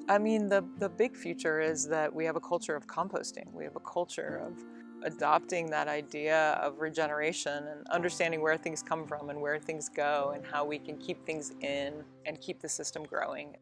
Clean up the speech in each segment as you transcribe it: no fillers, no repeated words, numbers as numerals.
I mean, the big future is that we have a culture of composting. We have a culture of adopting that idea of regeneration and understanding where things come from and where things go and how we can keep things in and keep the system growing.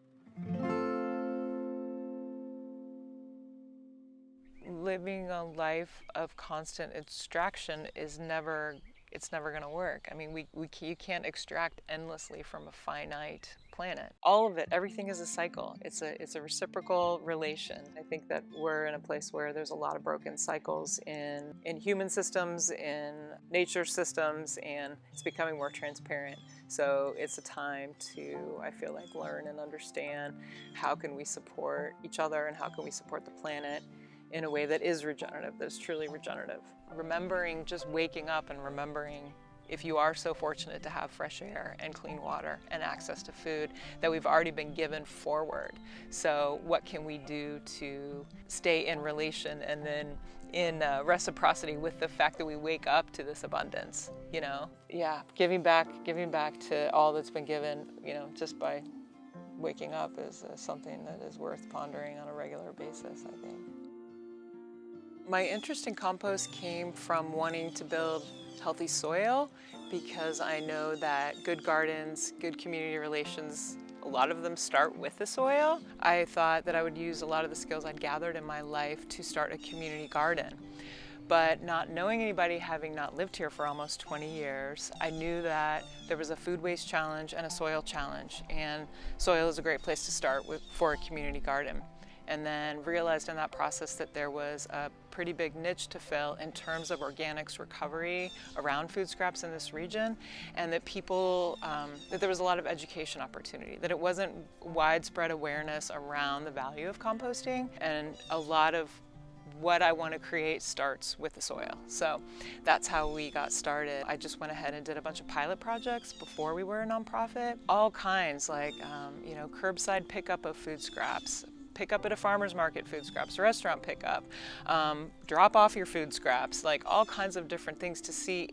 Living a life of constant extraction is never, it's never going to work. I mean, you can't extract endlessly from a finite planet. All of it, everything is a cycle. It's a reciprocal relation. I think that we're in a place where there's a lot of broken cycles in human systems, in nature systems, and it's becoming more transparent. So it's a time to, I feel like, learn and understand how can we support each other and how can we support the planet in a way that is regenerative, that's truly regenerative. Remembering, just waking up and remembering, if you are so fortunate to have fresh air and clean water and access to food that we've already been given forward. So what can we do to stay in relation and then in reciprocity with the fact that we wake up to this abundance, you know? Yeah, giving back to all that's been given, you know, just by waking up is something that is worth pondering on a regular basis, I think. My interest in compost came from wanting to build healthy soil because I know that good gardens, good community relations, a lot of them start with the soil. I thought that I would use a lot of the skills I'd gathered in my life to start a community garden. But not knowing anybody, having not lived here for almost 20 years, I knew that there was a food waste challenge and a soil challenge, and soil is a great place to start for a community garden. And then realized in that process that there was a pretty big niche to fill in terms of organics recovery around food scraps in this region, and that that there was a lot of education opportunity, that it wasn't widespread awareness around the value of composting, and a lot of what I want to create starts with the soil. So that's how we got started. I just went ahead and did a bunch of pilot projects before we were a nonprofit, all kinds, like curbside pickup of food scraps, pick up at a farmer's market food scraps, restaurant pickup, drop off your food scraps, like all kinds of different things to see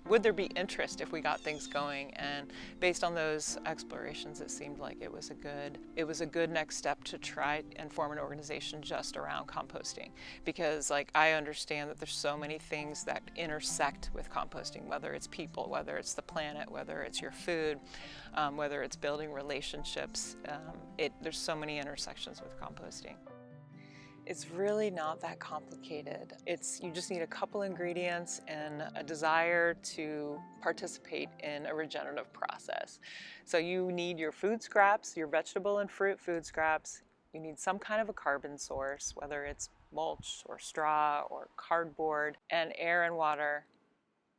would there be interest if we got things going. And based on those explorations, it seemed like it was a good next step to try and form an organization just around composting, because like I understand that there's so many things that intersect with composting, whether it's people, whether it's the planet, whether it's your food, whether it's building relationships. There's so many intersections with composting. It's really not that complicated. You just need a couple ingredients and a desire to participate in a regenerative process. So you need your food scraps, your vegetable and fruit food scraps. You need some kind of a carbon source, whether it's mulch or straw or cardboard, and air and water.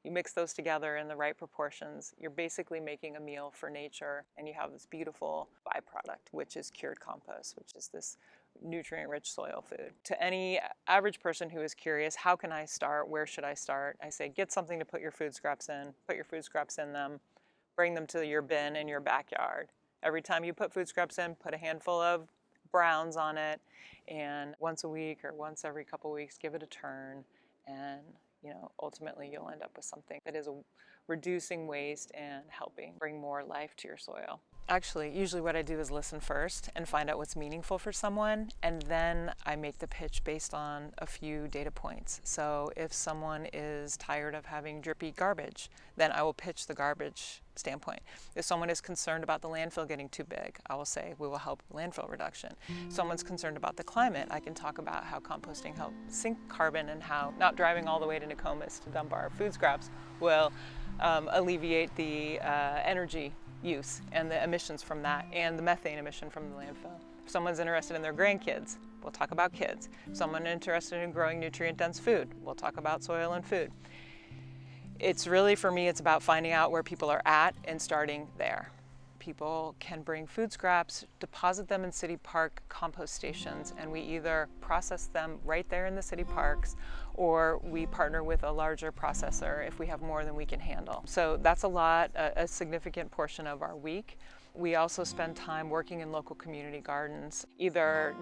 You mix those together in the right proportions, you're basically making a meal for nature, and you have this beautiful byproduct, which is cured compost, which is this nutrient-rich soil food. To any average person who is curious, how can I start? Where should I start? I say, get something to put your food scraps in, put your food scraps in them, bring them to your bin in your backyard. Every time you put food scraps in, put a handful of browns on it, and once a week or once every couple weeks, give it a turn, and ultimately you'll end up with something that is reducing waste and helping bring more life to your soil. Actually, usually what I do is listen first and find out what's meaningful for someone, and then I make the pitch based on a few data points. So if someone is tired of having drippy garbage, then I will pitch the garbage standpoint. If someone is concerned about the landfill getting too big, I will say we will help landfill reduction. If someone's concerned about the climate, I can talk about how composting helps sink carbon and how not driving all the way to Nokomis to dump our food scraps will alleviate the energy use and the emissions from that, and the methane emission from the landfill. If someone's interested in their grandkids, we'll talk about kids. If someone interested in growing nutrient-dense food, we'll talk about soil and food. It's really, for me, it's about finding out where people are at and starting there. People can bring food scraps, deposit them in city park compost stations, and we either process them right there in the city parks, or we partner with a larger processor if we have more than we can handle. So that's a significant portion of our week. We also spend time working in local community gardens, either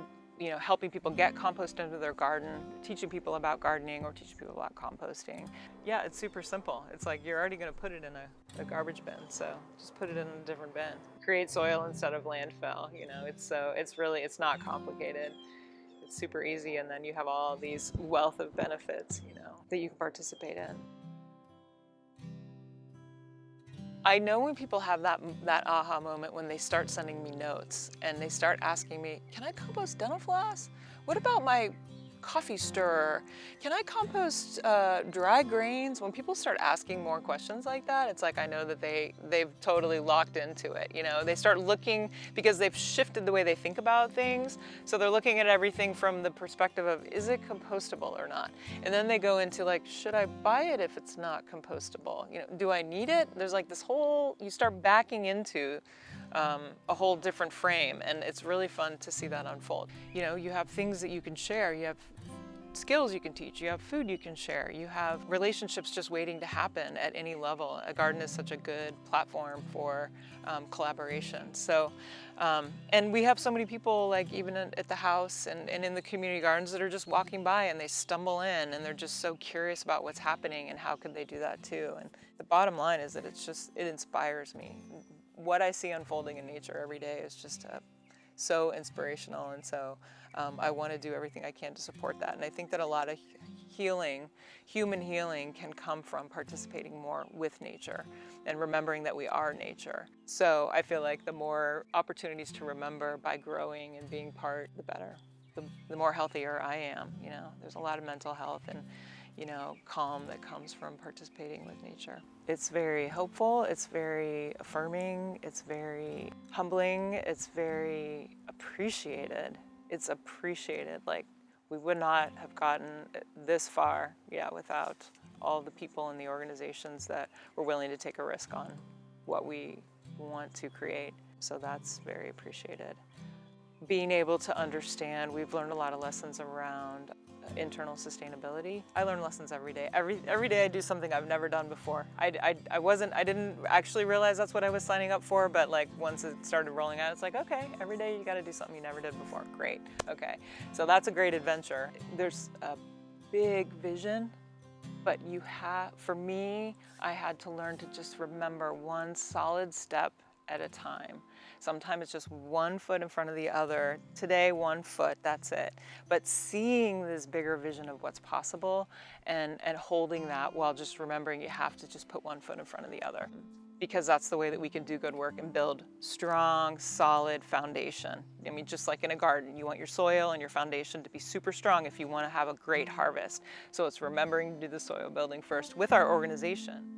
helping people get compost into their garden, teaching people about gardening or teaching people about composting. Yeah, it's super simple. It's like you're already going to put it in a garbage bin, so just put it in a different bin. Create soil instead of landfill. It's not complicated. It's super easy, and then you have all these wealth of benefits, that you can participate in. I know when people have that aha moment when they start sending me notes and they start asking me, can I compost dental floss? What about my coffee stirrer? Can I compost dry grains? When people start asking more questions like that, it's like I know that they've totally locked into it. They start looking, because they've shifted the way they think about things. So they're looking at everything from the perspective of, is it compostable or not? And then they go into like, should I buy it if it's not compostable? Do I need it? There's like this whole, you start backing into a whole different frame, and it's really fun to see that unfold. You have things that you can share, you have skills you can teach, you have food you can share, you have relationships just waiting to happen at any level. A garden is such a good platform for collaboration. So, and we have so many people, like even at the house and in the community gardens, that are just walking by and they stumble in and they're just so curious about what's happening and how could they do that too. And the bottom line is that it inspires me. What I see unfolding in nature every day is just so inspirational, and so I want to do everything I can to support that. And I think that a lot of human healing can come from participating more with nature and remembering that we are nature. So I feel like the more opportunities to remember by growing and being part, the better. The more healthier I am. There's a lot of mental health and calm that comes from participating with nature. It's very hopeful, it's very affirming, it's very humbling, it's very appreciated. It's appreciated. Like, we would not have gotten this far, without all the people and the organizations that were willing to take a risk on what we want to create. So that's very appreciated. Being able to understand, we've learned a lot of lessons around internal sustainability. I learn lessons every day. Every day I do something I've never done before. I didn't actually realize that's what I was signing up for, but like once it started rolling out, it's like, okay, every day you got to do something you never did before. Great. Okay. So that's a great adventure. There's a big vision, but for me, I had to learn to just remember one solid step at a time. Sometimes it's just one foot in front of the other. Today, 1 foot, that's it. But seeing this bigger vision of what's possible and holding that while just remembering you have to just put 1 foot in front of the other. Because that's the way that we can do good work and build strong, solid foundation. I mean, just like in a garden, you want your soil and your foundation to be super strong if you want to have a great harvest. So it's remembering to do the soil building first with our organization.